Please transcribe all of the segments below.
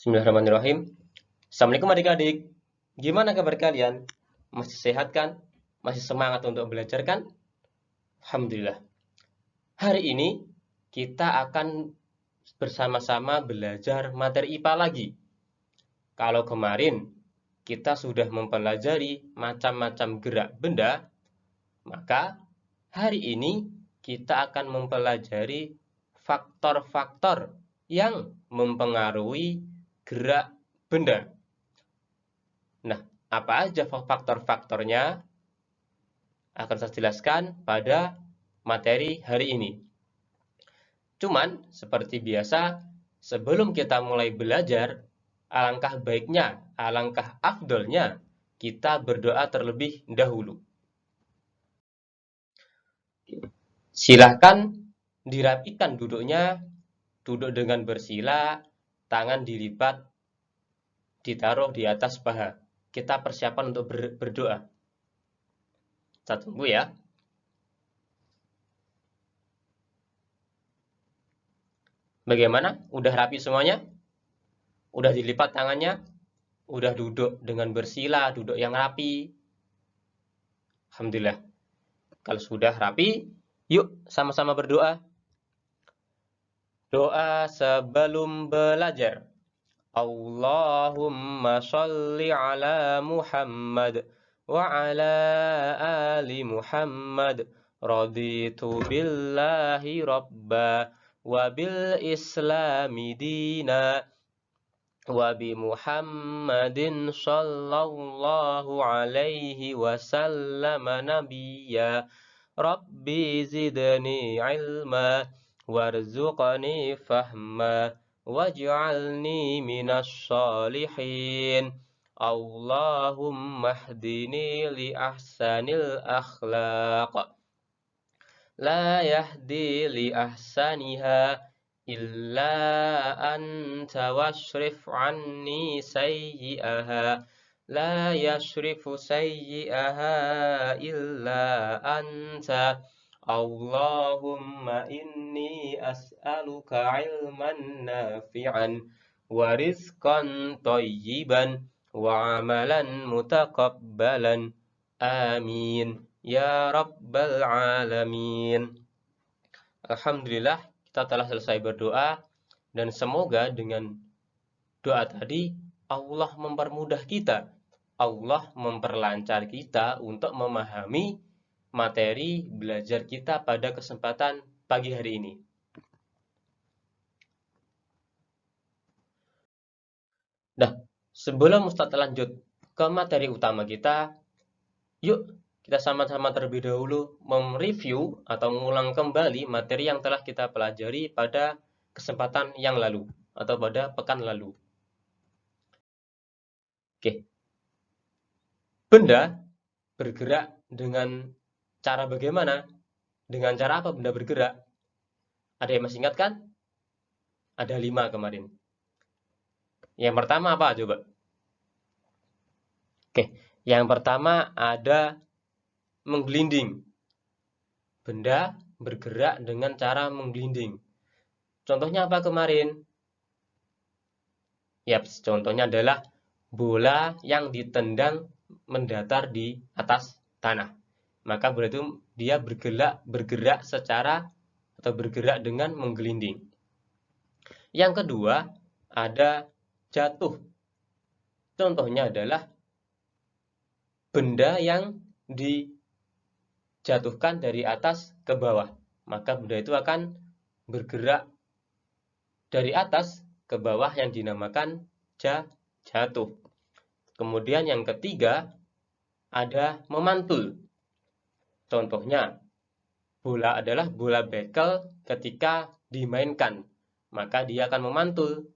Bismillahirrahmanirrahim. Assalamualaikum adik-adik. Gimana kabar kalian? Masih sehat kan? Masih semangat untuk belajar kan? Alhamdulillah. Hari ini kita akan bersama-sama belajar materi IPA lagi. Kalau kemarin kita sudah mempelajari macam-macam gerak benda, maka hari ini kita akan mempelajari faktor-faktor yang mempengaruhi gerak benda. Nah, apa aja faktor-faktornya akan saya jelaskan pada materi hari ini. Cuman, seperti biasa, sebelum kita mulai belajar, alangkah baiknya, alangkah afdolnya, kita berdoa terlebih dahulu. Silahkan dirapikan duduknya, duduk dengan bersila, tangan dilipat, ditaruh di atas paha. Kita persiapan untuk berdoa. Saya tunggu ya. Bagaimana? Udah rapi semuanya? Udah dilipat tangannya? Udah duduk dengan bersila, duduk yang rapi? Alhamdulillah. Kalau sudah rapi, yuk sama-sama berdoa. Doa sebelum belajar. Allahumma sholli ala Muhammad wa ala ali Muhammad. Raditu billahi rabba wa bil islami dina wa bi Muhammadin sallallahu alaihi wasallam nabiyya. Rabbi zidni ilma warzuqni fahma waj'alni minas shalihin. Allahumma hdini li ahsanil akhlaq la yahdi li ahsaniha illa anta washrif anni sayyi'aha la yashrifu sayyi'aha illa anta. Allahumma inni as'aluka ilman nafi'an wa rizqan thayyiban wa amalan mutaqabbalan. Amin ya rabbal alamin. Alhamdulillah, kita telah selesai berdoa dan semoga dengan doa tadi Allah mempermudah kita, Allah memperlancar kita untuk memahami materi belajar kita pada kesempatan pagi hari ini. Nah, sebelum Ustadz lanjut ke materi utama kita, yuk kita sama-sama terlebih dahulu mereview atau mengulang kembali materi yang telah kita pelajari pada kesempatan yang lalu atau pada pekan lalu. Oke. Benda bergerak dengan cara bagaimana? Dengan cara apa benda bergerak? Ada yang masih ingat kan? Ada 5 kemarin. Yang pertama apa coba? Oke, yang pertama ada menggelinding. Benda bergerak dengan cara menggelinding. Contohnya apa kemarin? Yaps, contohnya adalah bola yang ditendang mendatar di atas tanah. Maka bola itu dia bergerak secara atau bergerak dengan menggelinding. Yang kedua ada jatuh. Contohnya adalah benda yang dijatuhkan dari atas ke bawah. Maka benda itu akan bergerak dari atas ke bawah yang dinamakan jatuh. Kemudian yang ketiga ada memantul. Contohnya bola adalah bola bekel ketika dimainkan, maka dia akan memantul.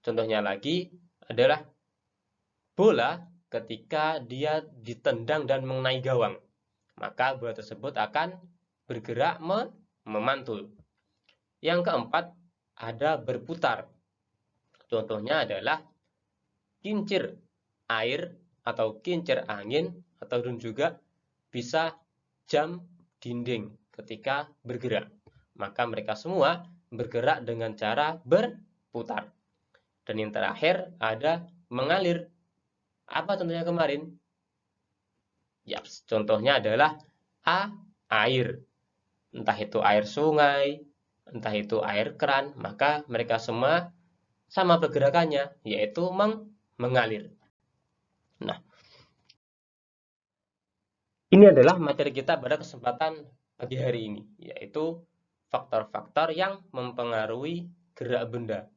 Contohnya lagi adalah bola ketika dia ditendang dan mengenai gawang, maka bola tersebut akan bergerak memantul. Yang keempat ada berputar. Contohnya adalah kincir air atau kincir angin atau juga bisa jam dinding ketika bergerak. Maka mereka semua bergerak dengan cara berputar. Dan yang terakhir ada mengalir. Apa contohnya kemarin? Ya, contohnya adalah air. Entah itu air sungai, entah itu air keran, maka mereka semua sama pergerakannya, yaitu mengalir. Nah, ini adalah materi kita pada kesempatan pagi hari ini, yaitu faktor-faktor yang mempengaruhi gerak benda.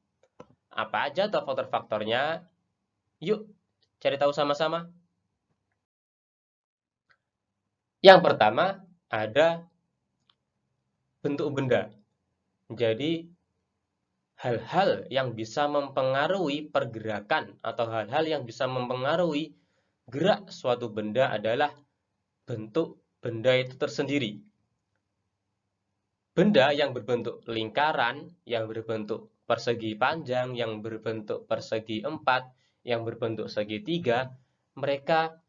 Apa aja tuh faktor-faktornya? Yuk, cari tahu sama-sama. Yang pertama, ada bentuk benda. Jadi, hal-hal yang bisa mempengaruhi pergerakan atau hal-hal yang bisa mempengaruhi gerak suatu benda adalah bentuk benda itu tersendiri. Benda yang berbentuk lingkaran, yang berbentuk persegi panjang, yang berbentuk persegi empat, yang berbentuk segitiga, mereka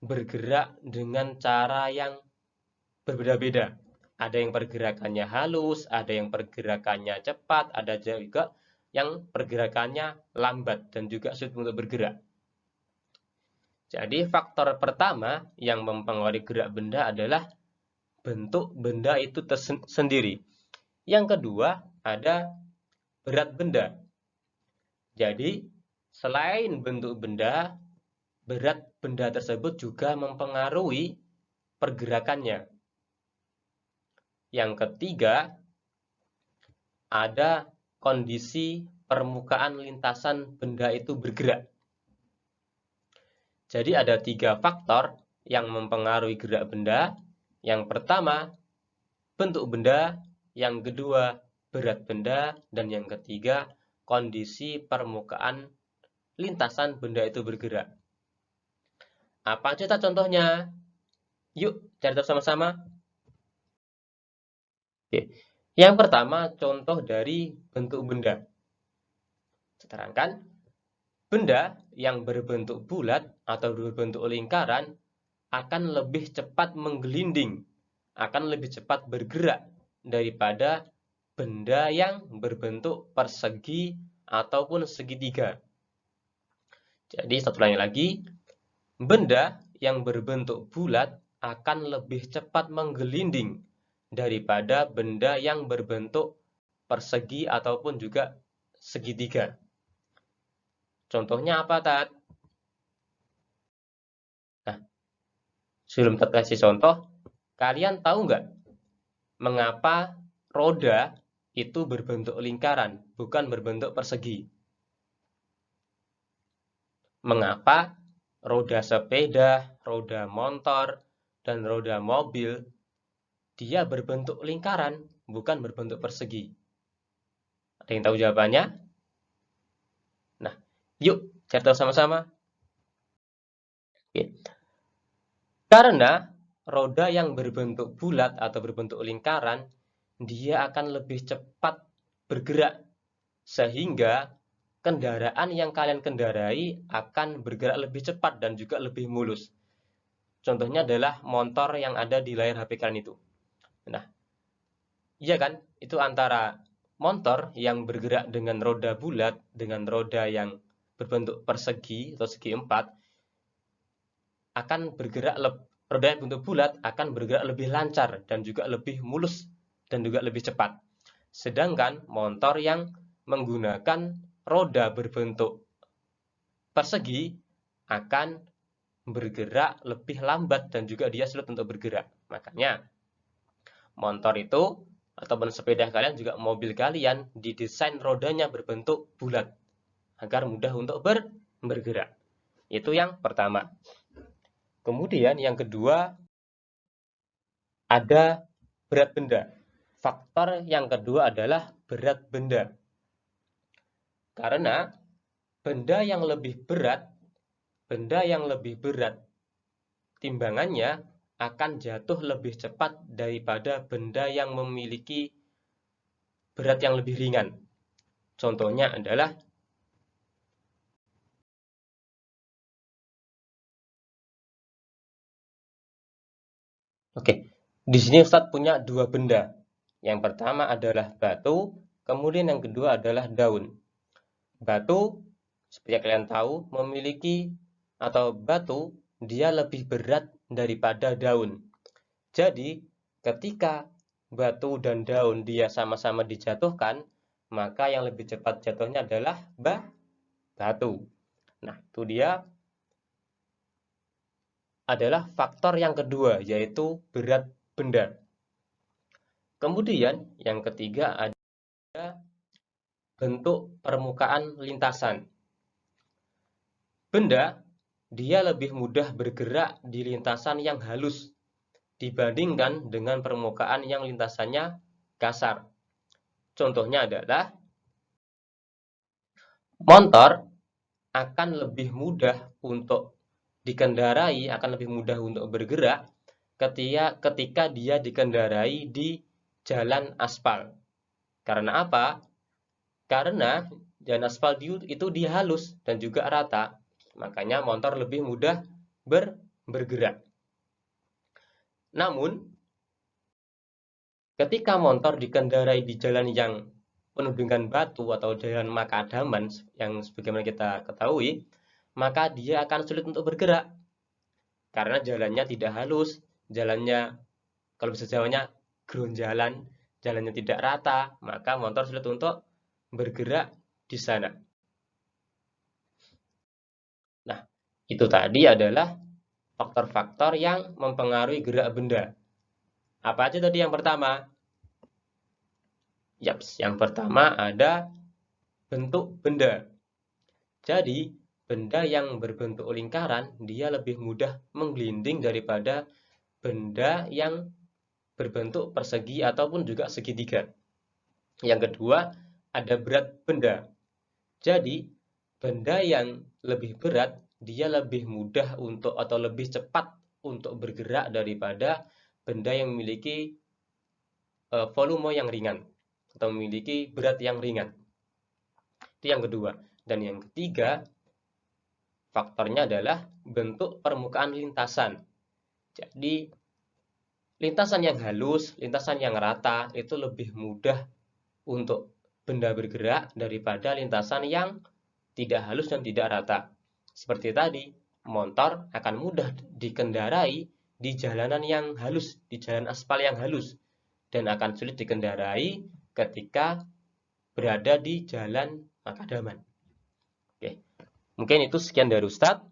bergerak dengan cara yang berbeda-beda. Ada yang pergerakannya halus, ada yang pergerakannya cepat, ada juga yang pergerakannya lambat dan juga sulit untuk bergerak. Jadi faktor pertama yang mempengaruhi gerak benda adalah bentuk benda itu sendiri. Yang kedua ada berat benda. Jadi selain bentuk benda, berat benda tersebut juga mempengaruhi pergerakannya. Yang ketiga, ada kondisi permukaan lintasan benda itu bergerak. Jadi ada 3 faktor yang mempengaruhi gerak benda. Yang pertama, bentuk benda. Yang kedua, berat benda. Dan yang ketiga, kondisi permukaan lintasan benda itu bergerak. Apa aja contohnya? Yuk, cari tahu sama-sama. Oke. Yang pertama, contoh dari bentuk benda. Terangkan, benda yang berbentuk bulat atau berbentuk lingkaran akan lebih cepat menggelinding, akan lebih cepat bergerak daripada benda yang berbentuk persegi ataupun segitiga. Jadi, satu lagi, benda yang berbentuk bulat akan lebih cepat menggelinding daripada benda yang berbentuk persegi ataupun juga segitiga. Contohnya apa, Tat? Nah, sebelum Tat kasih contoh, kalian tahu nggak mengapa roda itu berbentuk lingkaran, bukan berbentuk persegi? Mengapa roda sepeda, roda motor, dan roda mobil dia berbentuk lingkaran, bukan berbentuk persegi? Ada yang tahu jawabannya? Nah, yuk cari tahu sama-sama. Oke. Karena roda yang berbentuk bulat atau berbentuk lingkaran, dia akan lebih cepat bergerak, sehingga kendaraan yang kalian kendarai akan bergerak lebih cepat dan juga lebih mulus. Contohnya adalah motor yang ada di layar HP kalian itu. Nah, iya kan? Itu antara motor yang bergerak dengan roda bulat, dengan roda yang berbentuk persegi atau segi empat, akan bergerak roda yang bentuk bulat akan bergerak lebih lancar dan juga lebih mulus dan juga lebih cepat. Sedangkan motor yang menggunakan roda berbentuk persegi akan bergerak lebih lambat dan juga dia sulit untuk bergerak. Makanya motor itu ataupun sepeda kalian juga mobil kalian didesain rodanya berbentuk bulat agar mudah untuk bergerak. Itu yang pertama. Kemudian yang kedua ada berat benda. Faktor yang kedua adalah berat benda. Karena benda yang lebih berat timbangannya akan jatuh lebih cepat daripada benda yang memiliki berat yang lebih ringan. Contohnya adalah di sini Ustadz punya 2 benda. Yang pertama adalah batu, kemudian yang kedua adalah daun. Batu, seperti yang kalian tahu, memiliki atau batu dia lebih berat daripada daun. Jadi, ketika batu dan daun dia sama-sama dijatuhkan, maka yang lebih cepat jatuhnya adalah batu. Nah, itu dia adalah faktor yang kedua, yaitu berat benda. Kemudian, yang ketiga ada bentuk permukaan lintasan. Benda, dia lebih mudah bergerak di lintasan yang halus dibandingkan dengan permukaan yang lintasannya kasar. Contohnya adalah motor akan lebih mudah untuk dikendarai, akan lebih mudah untuk bergerak ketika dia dikendarai di jalan aspal. Karena apa? Karena jalan aspal itu dia halus dan juga rata. Makanya motor lebih mudah bergerak. Namun, ketika motor dikendarai di jalan yang penuh dengan batu atau jalan makadaman yang sebagaimana kita ketahui, maka dia akan sulit untuk bergerak. Karena jalannya tidak halus, jalannya, kalau bisa Jawanya, gronjalan, jalannya tidak rata, maka motor sulit untuk bergerak di sana. Nah, itu tadi adalah faktor-faktor yang mempengaruhi gerak benda. Apa aja tadi yang pertama? Yaps, yang pertama ada bentuk benda. Jadi, benda yang berbentuk lingkaran, dia lebih mudah menggelinding daripada benda yang berbentuk persegi ataupun juga segitiga. Yang kedua, ada berat benda. Jadi, benda yang lebih berat, dia lebih mudah untuk atau lebih cepat untuk bergerak daripada benda yang memiliki volume yang ringan atau memiliki berat yang ringan. Itu yang kedua. Dan yang ketiga, faktornya adalah bentuk permukaan lintasan. Jadi, lintasan yang halus, lintasan yang rata, itu lebih mudah untuk benda bergerak daripada lintasan yang tidak halus dan tidak rata. Seperti tadi, motor akan mudah dikendarai di jalanan yang halus, di jalan aspal yang halus, dan akan sulit dikendarai ketika berada di jalan makadaman. Oke, mungkin itu sekian dari Ustadz.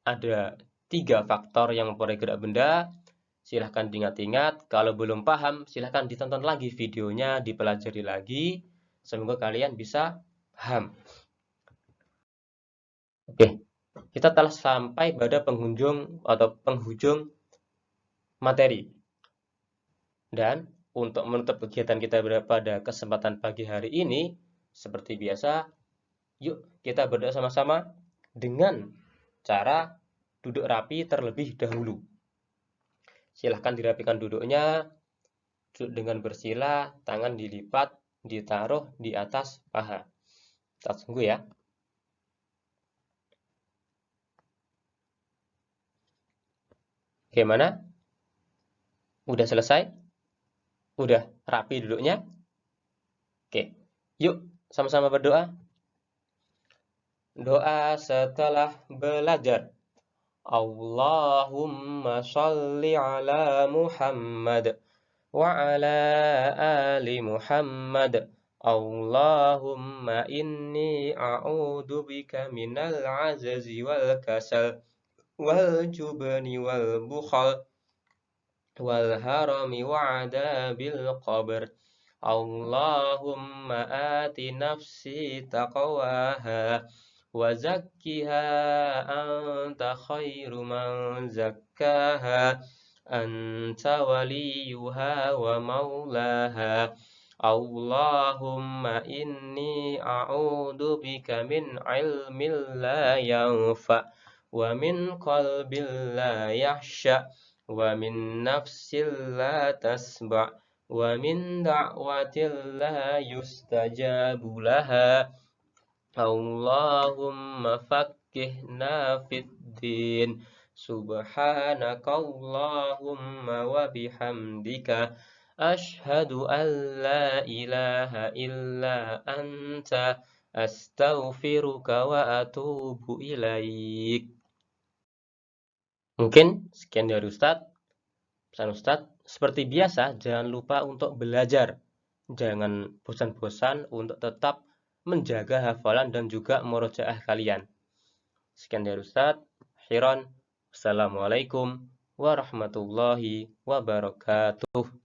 Ada 3 faktor yang mempengaruhi gerak benda. Silahkan diingat-ingat. Kalau belum paham, silahkan ditonton lagi videonya, dipelajari lagi. Semoga kalian bisa paham. Oke, kita telah sampai pada penghujung materi. Dan untuk menutup kegiatan kita pada kesempatan pagi hari ini, seperti biasa, yuk kita berdoa sama-sama dengan cara duduk rapi terlebih dahulu. Silahkan dirapikan duduknya, duduk dengan bersila, tangan dilipat, ditaruh di atas paha. Kita tunggu ya. Gimana? Udah selesai? Udah rapi duduknya? Oke, yuk sama-sama berdoa. Doa setelah belajar. Allahumma sholli ala Muhammad wa ala ali Muhammad. Allahumma inni a'udzu bika minal azazi wal kasal wal jubni wal bukhal wal harami wa adabil qabr. Allahumma ati nafsi taqwaha wa zakkiha anta khairu man zakkaha anta waliyuha wa maulaha. Allahumma inni a'udzu bika min ilmin la yanfa wa min qalbin la yahsha wa min nafsin la tasba wa min da'watin la yustajabu laha. Allahumma faqqihna fid din. Subhanaka Allahumma wa bihamdika Asyhadu an la ilaha illa anta astaghfiruka wa atubu ilaik. Mungkin sekian dari Ustadz. Pesan Ustadz, seperti biasa, jangan lupa untuk belajar. Jangan bosan-bosan untuk tetap menjaga hafalan dan juga murojaah kalian. Sekian dari Ustadz. Akhiran. Assalamualaikum warahmatullahi wabarakatuh.